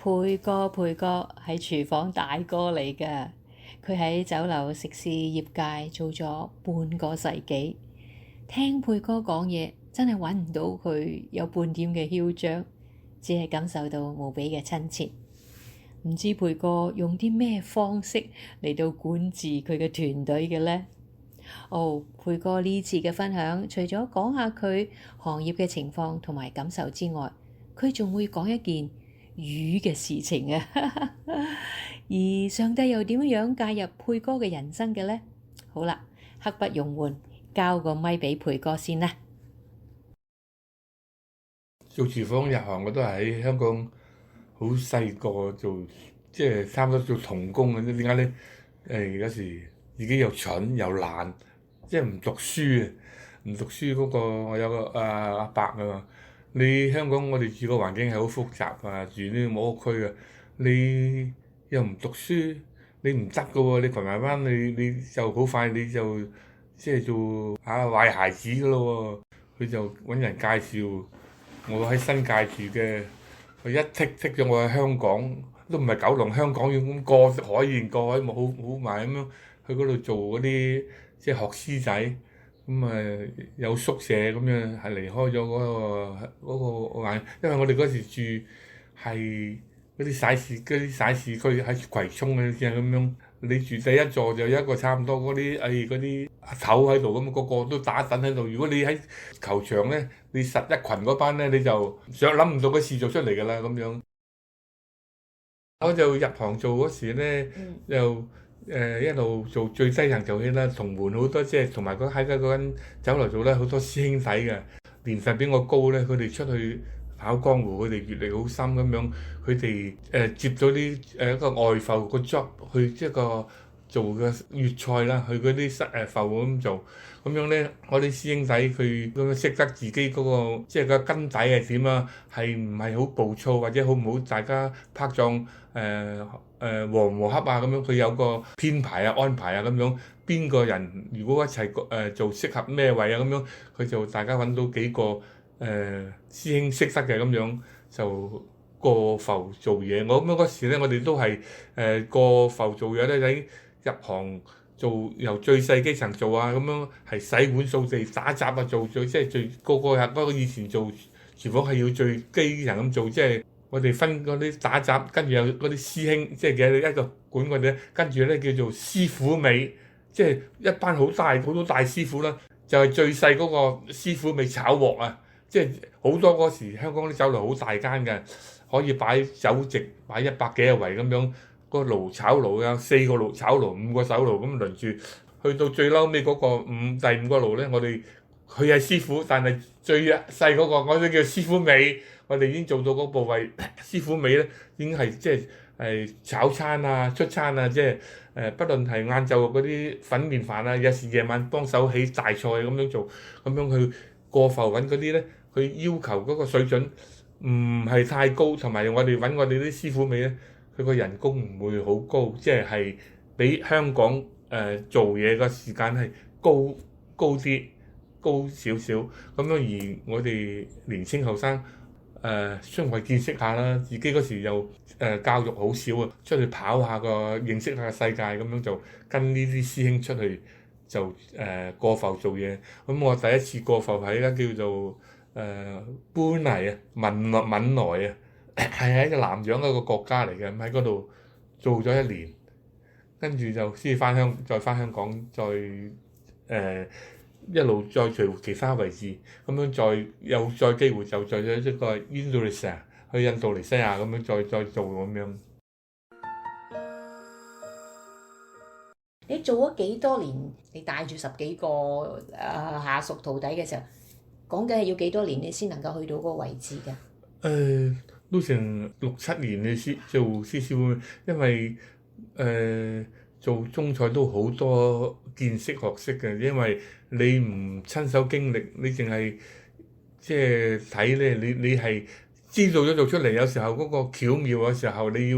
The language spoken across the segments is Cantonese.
培哥係廚房大哥嚟㗎，佢喺酒樓食肆業界做咗半個世紀。聽培哥講嘢，真係揾唔到佢有半點嘅囂張，只係感受到無比嘅親切。唔知培哥用啲咩方式嚟到管治佢嘅團隊嘅呢？培哥呢次嘅分享，除咗講下佢行業嘅情況同埋感受之外，佢仲會講一件魚嘅事情啊！而上帝又點樣介入培哥嘅人生嘅呢？好啦，刻不容緩，交個咪俾培哥先啦。做廚房入行我都係喺香港好細個做，即係差唔多做童工嘅啫。點解咧？有時自己又蠢又懶，即係唔讀書啊！唔讀書嗰個我有個阿伯啊嘛。你香港我哋住個環境係好複雜啊，住呢個木屋區啊，你又唔讀書，你唔得噶喎！你群埋班你就好快你就即係做壞孩子噶咯喎！佢就揾人介紹。我喺新界住嘅，佢一剔咗我喺香港，都唔係九龍，香港要咁過海沿過海，冇好埋咁樣去嗰度做嗰啲即係學師仔，咁有宿舍咁樣，係離開咗嗰個眼，因為我哋嗰時住係嗰啲徙市區喺葵涌嗰啲咁樣。你住第一座就有一個差唔多嗰啲阿頭喺度咁，個個都打躉喺度。如果你喺球場咧，你實一群嗰班咧，你就想諗唔到嘅事做出嚟㗎啦咁樣。我就入行做嗰時咧，就一路做最低層做起啦，同門好多即係同埋喺嗰間酒樓做咧，好多師兄弟嘅年份比我高咧，佢哋出去跑江湖，佢哋閲歷好深咁樣，佢哋接咗啲一個外埠個 job 去即係個做嘅粵菜啦，去嗰啲埠咁做，咁樣咧，我啲師兄弟佢咁樣識得自己嗰個即係個根底係點啊，係唔係好暴躁或者好唔好大家拍檔和唔和洽啊咁樣，佢有個編排啊安排啊咁樣，邊個人如果一齊做適合咩位啊咁樣，佢就大家揾到幾個。師兄識得嘅咁樣就過埠做嘢，我咁樣嗰時咧，我哋都係過埠做嘢咧，喺入行做由最細基層做啊，咁樣係洗碗掃地打雜啊，做即係最個日嗰個以前做廚房係要最基層咁做，即係我哋分嗰啲打雜，跟住有嗰啲師兄即係嘅一個管我哋咧，跟住咧叫做師傅尾，即係一班好多大師傅啦，就係最細嗰個師傅尾炒鑊啊！即係好多嗰時香港啲酒樓好大間嘅，可以擺酒席擺100幾個圍咁樣，個爐炒爐有4個爐炒爐，5個手爐咁輪住，去到最嬲尾嗰個第五個爐咧，我哋佢係師傅，但係最細嗰個我哋叫師傅尾，我哋已經做到嗰部位師傅尾咧，已經係即係炒餐啊出餐啊，即係不論係晏晝嗰啲粉麵飯啊，有時夜晚幫手起大菜咁樣做，咁樣去過埠揾嗰啲咧。佢要求嗰個水準唔係太高，同埋我哋揾我哋啲師傅尾咧，佢個人工唔會好高，即係比香港做嘢嘅時間係高啲，高少少咁樣。而我哋年青後生相對見識下啦，自己嗰時又教育好少啊，出去跑下認識下世界咁樣，就跟呢啲師兄出去就過埠做嘢。咁我第一次過埠喺間叫做搬嚟啊，汶萊啊，係喺個南洋一個國家嚟嘅，咁喺嗰度做咗1年，跟住就先再翻香港，再一路再做其他位置，咁樣再機會就再咗一個印度尼西亞咁樣再做咁樣。你做咗幾多年？你帶住10幾個下屬徒弟嘅時候，講緊係要幾多年你先能夠去到嗰個位置㗎？都成6、7年你先做師傅，因為做中菜都好多見識學識嘅，因為你唔親手經歷，你淨係即係睇咧，你係知道咗做出嚟，有時候嗰個巧妙嘅時候，你要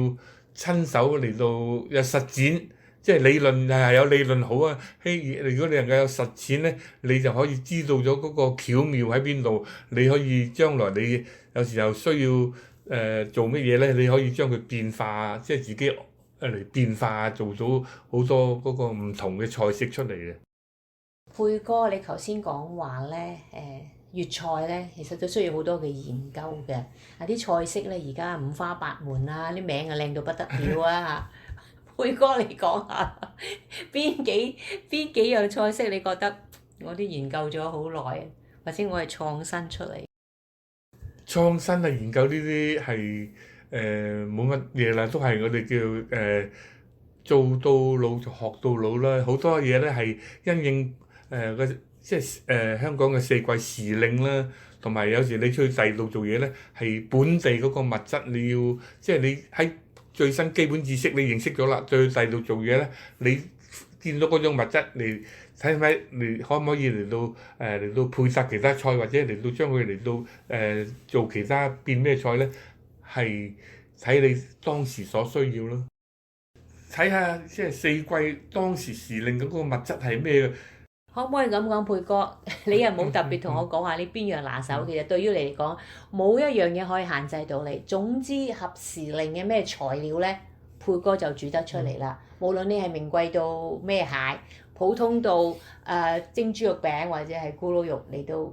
親手嚟到有實踐。即係理論係有理論好啊，如果你能夠有實踐咧，你就可以知道咗嗰個巧妙喺邊度，你可以將來你有時候需要做乜嘢咧？你可以將佢變化，即係自己嚟變化，做到好多嗰個唔同嘅菜式出嚟嘅。佩哥，你頭先講話咧，粵菜咧，其實都需要好多嘅研究嘅。啲菜式咧，而家五花八門啊，啲名啊靚到不得了啊！佩哥，你講下邊幾樣菜式你覺得我啲研究咗好耐，或者我係創新出嚟？創新啊，研究呢啲係冇乜嘢啦，都係我哋叫做到老就學到老啦。好多嘢咧係因應即係香港嘅四季時令啦，同埋有時你出去第二度做嘢咧，係本地嗰個物質你要，即係你喺最新基本知識你認識咗啦，再去第二度做嘢咧，你見到嗰種物質嚟睇睇，你可唔可以嚟到配搭其他菜，或者嚟到將佢嚟到做其他變咩菜咧？係睇你當時所需要咯，睇下即係四季當時時令嗰個物質係咩嘅。可唔可以咁講，佩哥？你又冇特別同我講下你邊樣拿手，其實對於你嚟講，冇一樣嘢可以限制到你。總之合時令嘅咩材料咧，佩哥就煮得出嚟啦。無論你係名貴到咩蟹，普通到蒸豬肉餅或者係咕嚕肉，你都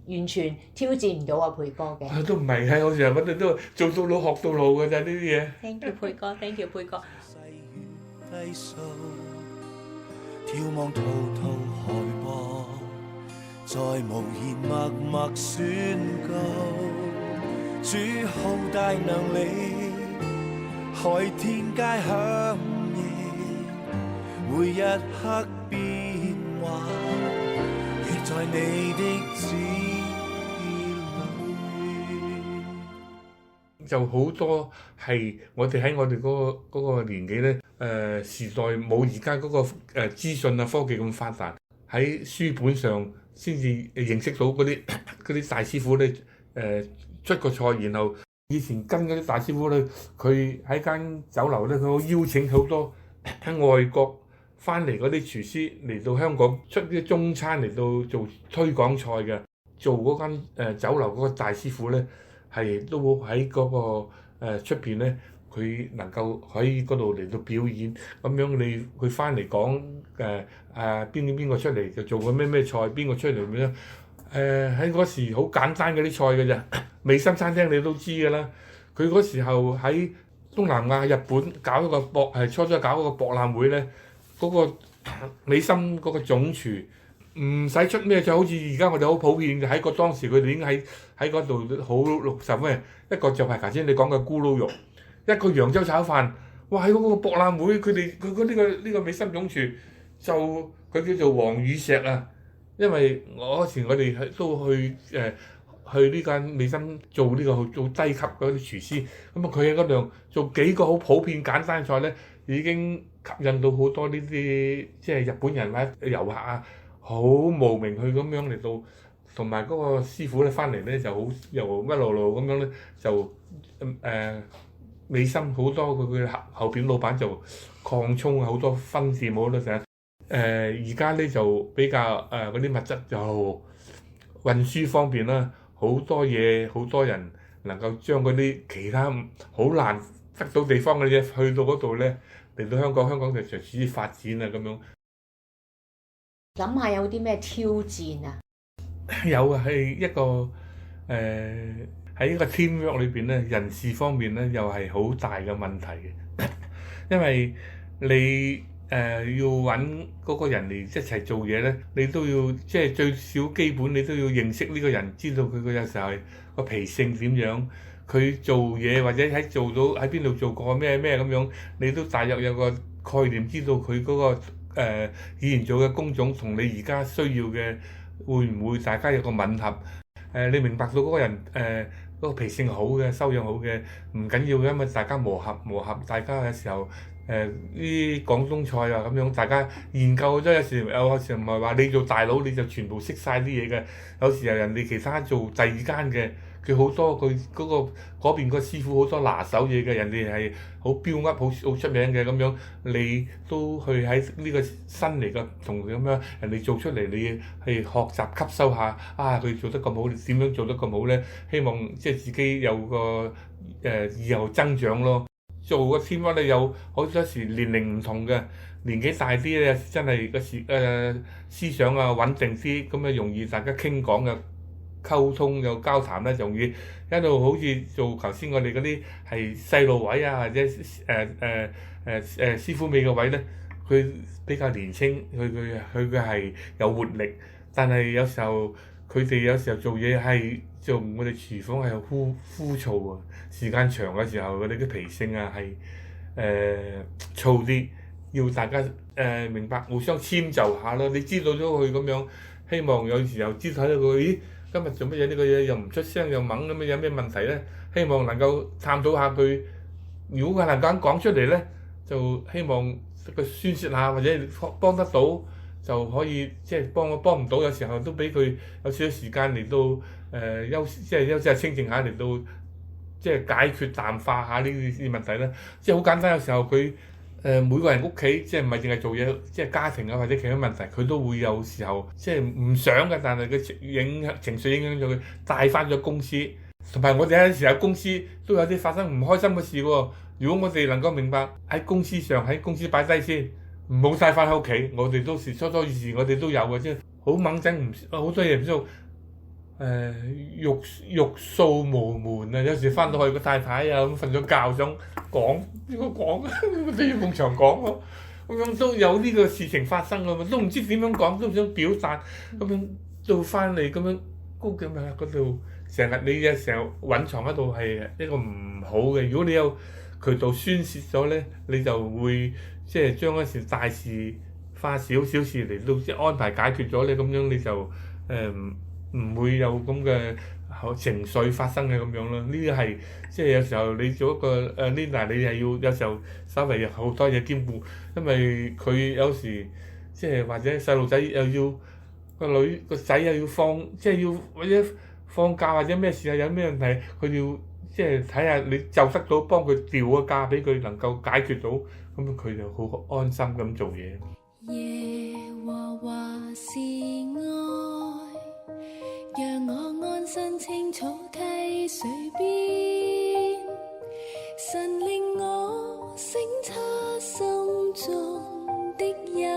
完全挑戰唔到啊佩哥嘅。都唔係嘅，我成日覺得都做到老學到老嘅咋呢啲嘢。Thank you 佩哥，Thank you 佩哥。眺望滔滔海波，再無言默默宣告，主浩大能力，海天皆響應，每一刻變幻，亦在你的旨意裏。就好多係我哋喺我哋嗰個年紀咧，時代冇而家嗰個資訊啊科技咁發達，喺書本上先至認識到嗰啲大師傅咧出個菜，然後以前跟嗰啲大師傅咧，佢喺間酒樓咧，佢會邀請好多喺外國翻嚟嗰啲廚師嚟到香港出啲中餐嚟到做推廣菜嘅，做嗰間酒樓嗰個大師傅咧。係都喺嗰個出邊咧，佢能夠喺嗰度嚟到表演，咁樣佢翻嚟講邊個出嚟就做個咩菜，邊個出嚟咁樣喺嗰時好簡單嗰啲菜嘅咋，美心餐廳你都知㗎啦。佢嗰時候喺東南亞日本搞一個初初搞一個博覽會咧，嗰個美心嗰個總廚。唔使出咩就好似而家我哋好普遍嘅喺個當時佢哋已經喺嗰度好60咩，一個就係頭先你講嘅咕嚕肉，一個揚州炒飯，哇！喺嗰個博覽會佢呢個美心總廚就佢叫做黃宇石啊，因為嗰時我哋都去呢間美心做呢個做低級嗰啲廚師，咁啊佢喺嗰度做幾個好普遍簡單菜咧，已經吸引到好多呢啲即係日本人或者遊客啊。好慕名去咁樣嚟到，同埋嗰個師傅咧翻嚟咧就好又一路咁樣咧就美心好多佢後邊老闆就擴充好多分店好多成而家咧就比較嗰啲物質就運輸方便啦，好多嘢好多人能夠將嗰啲其他好難得到地方嘅嘢去到嗰度咧嚟到香港就隨時發展啊咁樣。諗下有啲咩挑戰啊？有啊，係一個喺一個 teamwork 裏邊咧，人事方面咧又係好大嘅問題嘅，因為你要揾嗰個人嚟一齊做嘢咧，你都要即係最少基本你都要認識呢個人，知道佢有時候係個脾性點樣，佢做嘢或者做到喺邊度做過咩咁樣，你都大約有個概念，知道佢嗰個。以前做嘅工種同你而家需要嘅會唔會大家有個吻合？你明白到嗰個人嗰個脾性好嘅、修養好嘅唔緊要嘅，因為大家磨合，大家嘅時候啲廣東菜啊咁樣，大家研究咗有時唔係話你做大佬你就全部識晒啲嘢嘅，有時候人哋其他做第二間嘅，佢好多佢嗰邊個師傅好多拿手嘢嘅，人哋係好標噏好出名嘅咁樣，你都去喺呢個新嚟嘅同咁樣人哋做出嚟，你係學習吸收下啊，佢做得咁好，你點樣做得咁好咧？希望即係自己有個以後增長咯。做個 teamwork 咧，有好多時年齡唔同嘅，年紀大啲咧，真係個思想啊穩定啲，咁啊容易大家傾講嘅溝通有交談咧，容易一路好似做頭先我哋嗰啲係細路位啊，或者師傅尾嘅位咧，佢比較年輕，佢係有活力，但係有時候佢哋有時候做嘢係做我哋廚房係枯燥啊，時間長嘅時候佢哋啲脾性啊係燥啲，要大家明白互相遷就下咯。你知道咗佢咁樣，希望有時候知道睇到佢，咦今日做乜嘢呢個嘢又唔出聲又猛咁樣，有咩問題咧？希望能夠探討下佢，如果佢能夠講出嚟咧，就希望佢宣泄下或者幫得到。就可以即係幫唔到，有時候都俾佢有少少時間嚟到休息下清靜下嚟到即係解決淡化下呢啲問題啦。即係好簡單，有時候佢每個人屋企即係唔係淨係做嘢，即係家庭啊或者其他問題，佢都會有時候即係唔想嘅，但係佢情緒影響咗佢帶翻咗公司。同埋我哋有時候公司都有啲發生唔開心嘅事喎。如果我哋能夠明白喺公司上喺公司擺低先。唔好帶翻喺屋企，我哋都時初初時我哋都有嘅啫，好猛整唔好多嘢唔知道，欲訴無門啊！有時翻到去個太太啊咁瞓咗覺想講，應該講都要埲牆講咯，咁樣都有呢個事情發生㗎嘛，都唔知點樣講，都唔想表達，咁樣到翻嚟咁樣高咁啊嗰度，成日你嘅成日隱藏喺度係一個唔好嘅，如果你有渠道宣泄咗咧，你就會。即係將一件大事化小事嚟到即係安排解決咗咧，咁樣你就唔會有咁嘅情緒發生嘅咁樣咯。呢啲係即係有時候你做一個leader，你係要有時候稍微好多嘢兼顧，因為佢有時即係或者細路仔又要個仔又要即係要或者放假或者咩事啊，有咩問題佢要即係睇下你就得到幫佢調個假俾佢能夠解決到。咁佢就好安心咁做嘢。耶和華是愛，讓我安身青草溪水邊，神令我省察心中的幽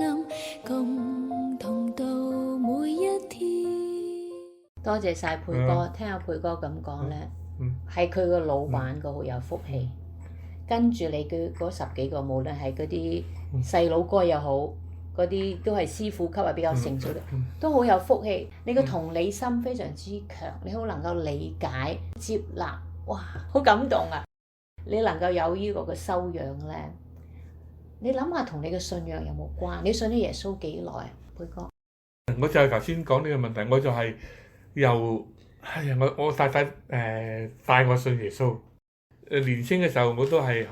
暗，共同度每一天。多謝晒培哥，聽下培哥咁講咧，係佢個老闆個好有福氣。跟住你嘅嗰10幾個，無論係嗰啲細佬哥又好，嗰啲都係師傅級啊，比較成熟嘅，都好有福氣。你個同理心非常之強，你好能夠理解、接納，哇，好感動啊！你能夠有呢個嘅修養咧，你諗下同你嘅信仰有冇關？你信咗耶穌幾耐啊，培哥？我就係頭先講呢個問題，我就係我太太帶我信耶穌。年青嘅時候我都係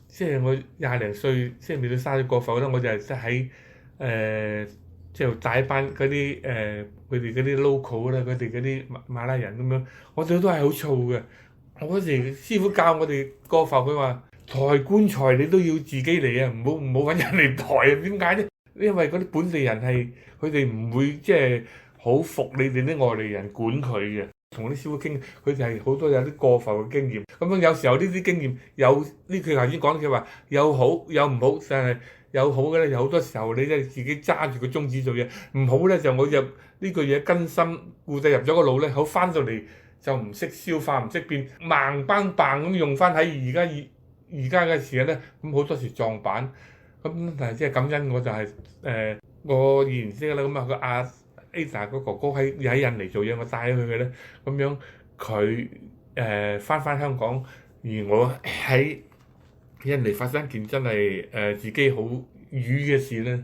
即係我20零歲，即係未到30過埠啦，我就係喺即係帶班嗰啲佢哋嗰啲 local 啦，佢哋嗰啲馬拉人咁樣，我哋都係好燥嘅。我嗰時師傅教我哋過埠，佢話抬棺材你都要自己嚟啊，唔好揾人嚟抬啊。點解咧？因為嗰啲本地人係佢哋唔會即係好服你哋啲外嚟人管佢嘅。同啲師傅傾，佢就係好多有啲過埠嘅經驗。咁樣有時候呢啲經驗有呢，佢頭先講嘅話有好有唔好，但係有好嘅咧，有好多時候你咧自己揸住個宗旨做嘢，唔好咧就我入呢個嘢根深固地入咗個腦咧，好翻到嚟就唔識消化，唔識變盲崩棒咁用翻喺而家嘅時候咧，咁好多時撞板。咁但係即係感恩我就係我以前識啦，咁啊個Ada 個哥哥喺印尼做嘢，我帶咗佢嘅咧，咁樣佢翻香港，而我喺印尼發生件真係自己好瘀嘅事咧。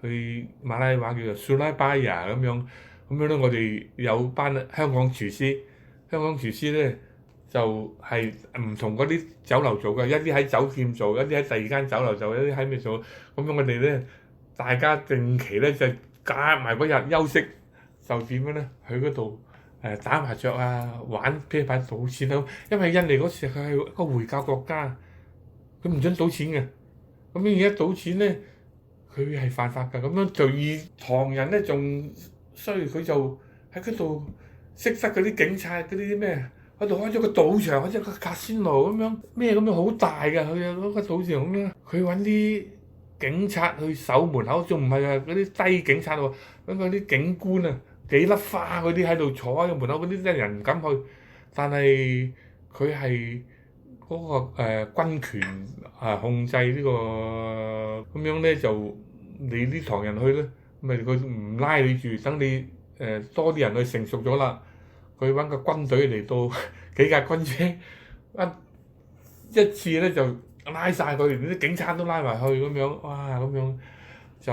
去馬拉話叫做蘇拉巴亞咁樣咧，我哋有班香港廚師香港廚師咧就係唔同嗰啲酒樓做嘅，一啲喺酒店做，一啲喺第二間酒樓做，一啲喺咩做。咁樣我哋咧大家定期咧就夾埋嗰日休息，就點樣咧去嗰度打麻雀啊，玩啤牌賭錢咯。因為印尼嗰時佢係一個回教國家，佢唔准賭錢嘅。咁樣而家賭錢咧，佢係犯法㗎。咁樣就以唐人咧仲衰，佢就喺嗰度識得嗰啲警察嗰啲咩，喺度開咗個賭場，開咗個卡仙奴咁樣，咩咁樣好大㗎。佢有嗰個賭場咁樣，佢揾啲警察去守門口，仲唔係啊嗰啲低警察喎，揾嗰啲警官啊，幾粒花嗰啲喺度坐喺個門口，嗰啲真係人唔敢去。但係佢係嗰個軍權控制呢個咁樣咧，就你啲唐人去咧，咪佢唔拉你住，等你多啲人去成熟咗啦，佢揾個軍隊嚟到幾架軍車一次咧就拉晒佢，連啲警察都拉埋去咁樣，哇咁樣就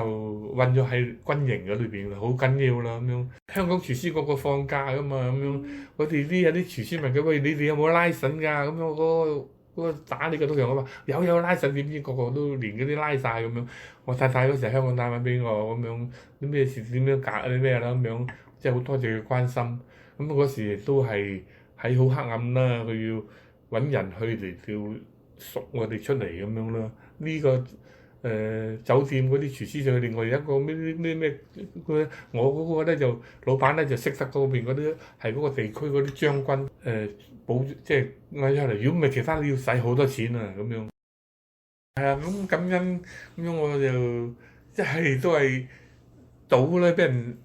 韞咗喺軍營嗰裏邊啦，好緊要啦咁樣。香港廚師個個放假噶嘛咁樣，我哋有啲廚師問佢：喂，你哋有冇拉繩㗎？咁樣嗰個打你個賭場，我話有拉繩，點知個個都連嗰啲拉晒咁樣。我太太嗰時香港打電話俾我咁樣，啲咩事點樣隔啲咩啦咁樣，即係好多謝佢關心。咁嗰時亦都係喺好黑暗啦，佢要揾人去嚟叫贖我哋出嚟咁樣啦。呢個酒店嗰啲廚師就另外一個咩我嗰個咧就老闆咧就識得嗰邊嗰啲係嗰個地區嗰啲將軍即係嗌出嚟，如果唔係其他都要使好多錢啊咁樣。係啊，咁感恩咁樣我就即係都係賭咧，俾人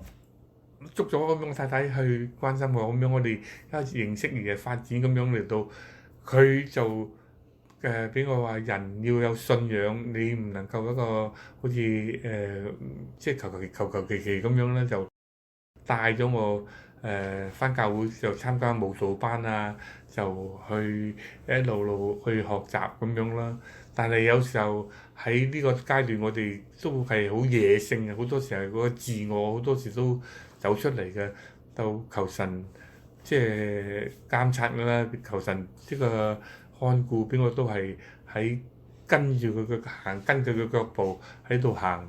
捉咗咁樣，我太太去關心我咁樣，我哋一認識而係發展咁樣嚟到，佢就俾我話人要有信仰，你唔能夠一個好似即係求其咁樣咧，就帶咗我返教會就參加舞蹈班啊，就去一路去學習咁樣啦。但係有時候喺呢個階段，我哋都係好野性嘅，好多時候嗰個自我好多時都走出嚟嘅，就求神即係監察㗎啦，求神呢個看顧，邊個都係喺跟住佢嘅行，跟佢嘅腳步喺度行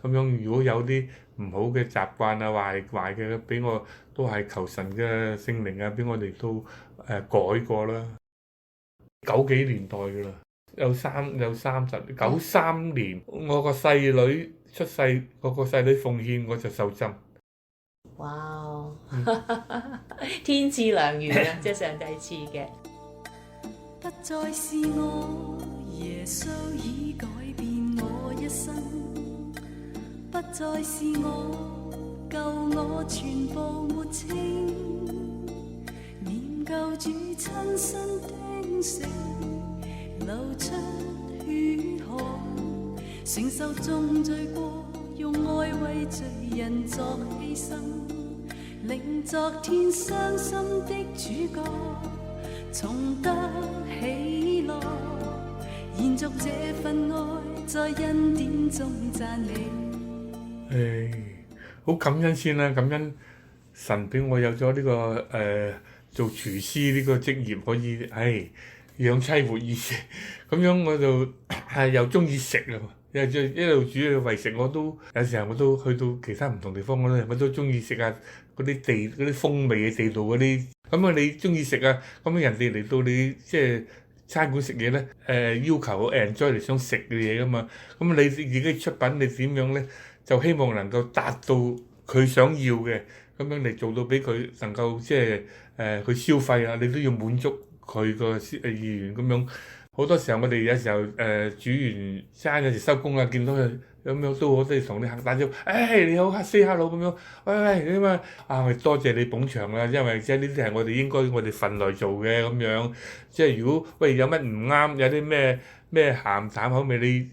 咁樣。如果有啲唔好嘅習慣啊，壞嘅，俾我都係求神嘅聖靈啊，俾我哋都改過啦。90幾年代㗎啦，有30 93年，我個細女出世，我個細女奉獻，我就受浸。哇！天賜良緣啊，即係上帝賜嘅。不再是我，耶穌已改變我一生。不再是我，救我全部抹清。念救主親身釘死，流出血汗，承受重罪過，用愛為罪人作犧牲，令昨天傷心的主角重得喜樂，延續這份愛，在恩典中讚美。好感恩先啦，感恩神俾我有咗呢個做廚師呢個職業，可以養妻活兒，咁樣我就又中意食啊，又一路煮去為食。我都有時候我都去到其他唔同地方，我都中意食啊嗰啲風味嘅地道嗰啲。咁啊，你中意食啊？咁人哋嚟到你即係餐館食嘢咧，要求 enjoy 嚟想食嘅嘢噶嘛。咁你自己出品你點樣咧？就希望能夠達到佢想要嘅，咁樣嚟做到俾佢能夠即係去消費啊！你都要滿足佢個意願咁樣。好多時候我哋有時候煮完餐有時收工啊，見到佢咁樣都好，都要同啲客打招呼，你好 say hello 咁樣，喂點啊？我多謝你捧場啦，因為即係呢啲係我哋應該我哋份內做嘅咁樣。即係如果有乜唔啱，有啲咩鹹淡口味，你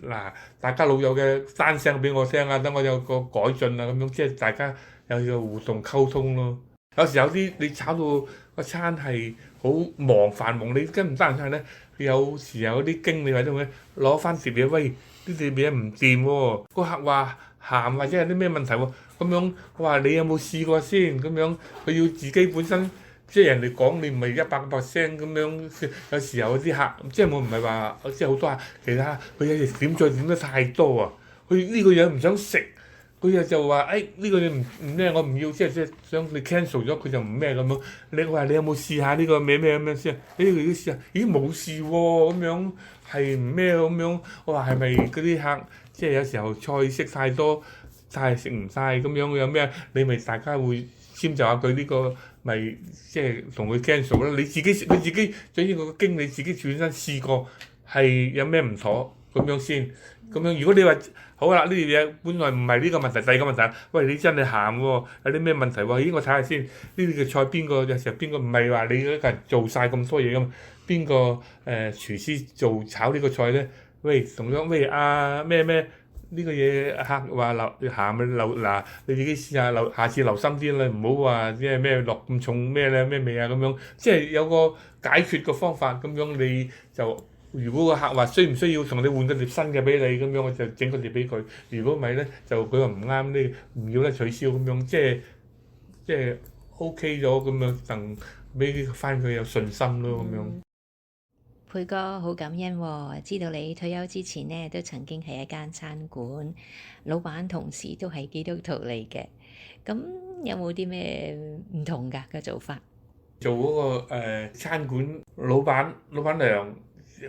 嗱大家老友嘅單聲俾我聽啊，等我有個改進啊咁樣，即係大家有個互動溝通咯。有時有啲你炒到個餐係好繁忙，你跟唔得閒餐咧，有時有啲經理或者咩攞翻碟嘢，喂啲碟嘢唔掂喎，個客話鹹或者有啲咩問題喎，咁樣我話你有冇試過先？咁樣佢要自己本身即係人哋講你唔係100%咁樣，有時候啲客即係我唔係話即係好多客，其他佢有時點菜點得太多啊，佢呢個嘢唔想食，佢就話呢個嘢唔咩我唔要，即係想你 cancel 咗佢就唔咩咁樣。你話你有冇試下呢個咩咩咁樣先？你試下，咦冇事喎咁樣，係唔咩咁樣？我話係咪嗰啲客即係有時候菜式太多，太食唔晒咁樣有咩？你咪大家會遷就下佢呢個。咪即係同佢 cancel 啦！佢自己總之個經理自己本身試過係有咩唔妥咁樣先。咁樣如果你話好啦，呢樣嘢本來唔係呢個問題，第二個問題，喂你真係鹹喎，有啲咩問題喎？咦我睇下先，呢啲嘅菜邊個有時候邊個唔係話你一個人做晒咁多嘢咁？邊個廚師做炒呢個菜咧？喂同樣喂咩咩？呢個嘢客話留鹹咪留嗱，你自己試下留，下次留心啲啦，唔好話即係咩落咁重咩咧咩味啊咁樣，即係有個解決嘅方法咁樣你就，如果個客話需唔需要同你換個碟新嘅俾你咁樣，我就整個碟俾佢。如果唔係咧，就佢話唔啱呢，唔要咧取消咁樣，即係 OK 咗咁樣，就俾翻佢有信心咯咁樣。佩哥好感恩喎，知道你退休之前呢，都曾經係一間餐館，老闆同事都係基督徒嚟嘅。咁有冇啲咩唔同㗎嘅做法？做嗰個餐館老闆娘，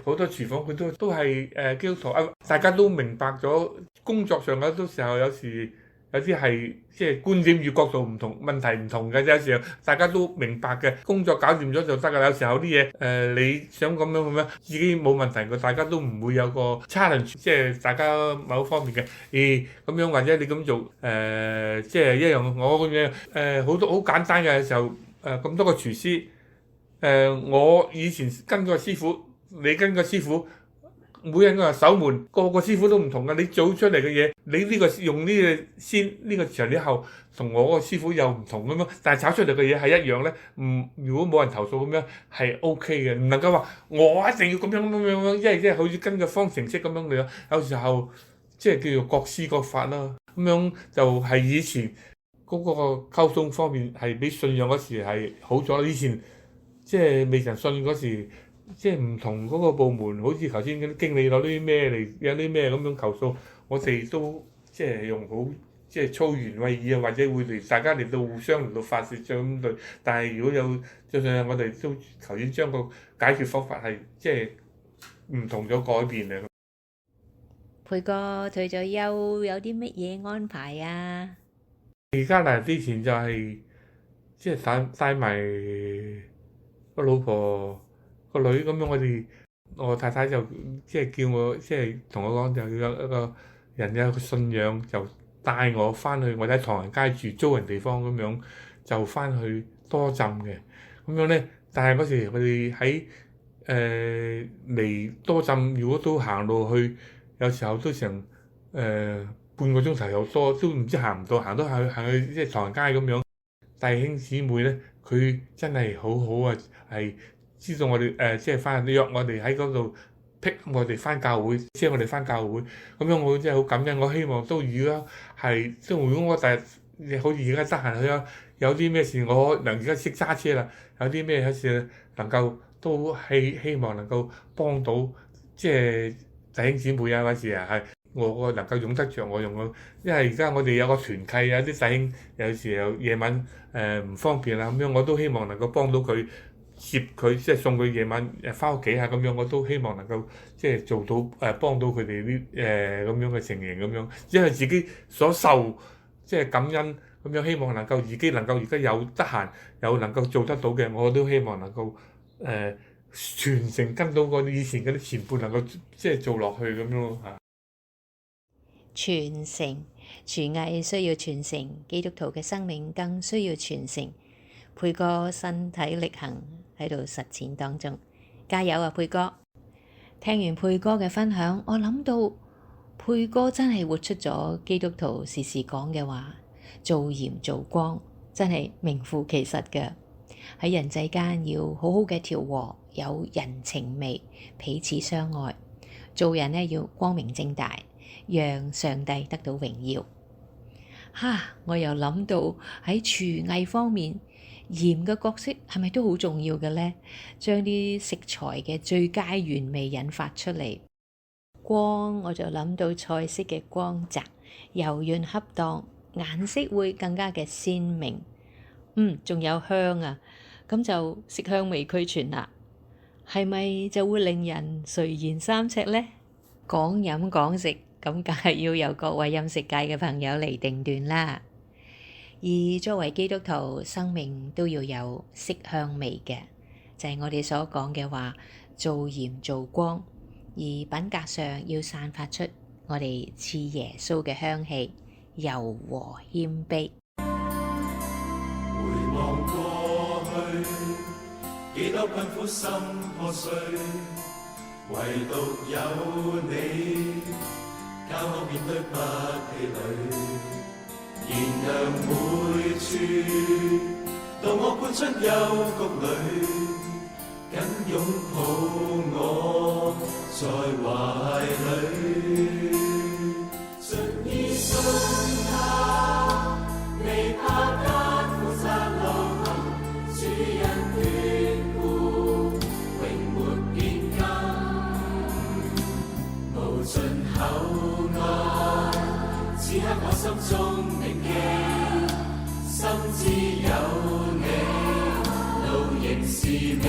好多廚房佢都係基督徒啊！大家都明白咗工作上有啲時候有時有啲係即係觀點與角度唔同，問題唔同嘅，有時候大家都明白嘅，工作搞掂咗就得㗎。有時候啲嘢你想咁樣，自己冇問題嘅，大家都唔會有個 challenge，即係大家某方面嘅咁樣，或者你咁做即係一樣我咁樣好多好簡單嘅時候咁多個廚師我以前跟個師傅，你跟個師傅。每人個守門，個個師傅都唔同嘅。你做出嚟嘅嘢，你呢個用呢個先，呢個調理後，同我個師傅又唔同咁樣。但係炒出嚟嘅嘢係一樣咧。如果冇人投訴咁樣係 OK 嘅，唔能夠話我一定要咁樣，因為即係好似跟個方程式咁樣嚟。有時候即係叫做各施各法啦。咁樣就係以前嗰個溝通方面係比信仰嗰時係好咗。以前即係未曾信嗰時。即係唔同嗰個部門，好似頭先嗰啲經理攞啲咩嚟，有啲咩咁樣投訴，我哋都即係用好即係粗言穢語啊，或者會嚟大家嚟到互相嚟到發泄咁對。但係如果有，就算我哋都頭先將個解決方法係即係唔同咗改變啊。佩哥退咗休有啲乜嘢安排啊？而家嚟之前就係即係帶埋個老婆。個女咁樣，我太太就即係叫我，即係同我講，就有一個人有個信仰，就帶我翻去。我喺唐人街住租人地方咁樣，就翻去多浸嘅咁樣咧。但係嗰時我哋喺離多浸，如果都行路去，有時候都成半個鐘頭又多，都唔知行唔到，行去即係唐人街咁樣。弟兄姊妹咧，佢真係好好啊，係。知道我哋即係翻約我哋喺嗰度 pick 我哋翻教會，即係我哋翻教會咁樣，我真係好感恩。我希望都如果係即係如果我第日好似而家得閒去啊，有啲咩事我能而家識揸車啦，有啲咩事能夠都希望能夠幫到即係弟兄姊妹啊，或者係我能夠用得着我用咯。因為而家我哋有個團契啊，啲弟兄有時候夜晚唔方便啦，咁樣我都希望能夠幫到佢。接佢即係送佢夜晚翻屋企啊咁樣，我都希望能夠即係做到幫到佢哋啲咁樣嘅情形咁樣，因為自己所受即係感恩咁樣，希望能夠自己能夠而家有得閒有能夠做得到嘅，我都希望能夠傳承跟到我以前嗰啲前輩能夠即係做落去咁樣嚇。傳承廚藝需要傳承，基督徒嘅生命更需要傳承。佩哥身體力行喺度實踐當中，加油啊佩哥！聽完佩哥嘅分享，我諗到佩哥真係活出咗基督徒時時講嘅話，做鹽做光，真係名副其實嘅。喺人際間要好好嘅調和，有人情味，彼此相愛，做人呢要光明正大，讓上帝得到榮耀。我又諗到喺廚藝方面，鹽嘅角色係咪都好重要嘅呢？將啲食材嘅最佳原味引發出嚟。光，我就諗到菜式嘅光澤，柔軟恰當，顏色會更加嘅鮮明。仲有香啊，咁就色香味俱全啦。係咪就會令人垂涎三尺呢？講飲講食，咁梗係要由各位飲食界嘅朋友嚟定斷啦。而作為基督徒，生命都要有色香味嘅，就係我哋所講嘅話，做鹽做光，而品格上要散發出我哋似耶穌嘅香氣，柔和謙卑。回望過去，幾多困苦心破碎，唯獨有你，教我面對不氣餒，燃亮每處，到我搬出幽谷裏，緊擁抱我在懷裡，盡意信他，未怕艱苦窄路行，主恩眷顧，永沒變更，無盡厚愛，此刻我心中銘記，心知有你，路仍是美。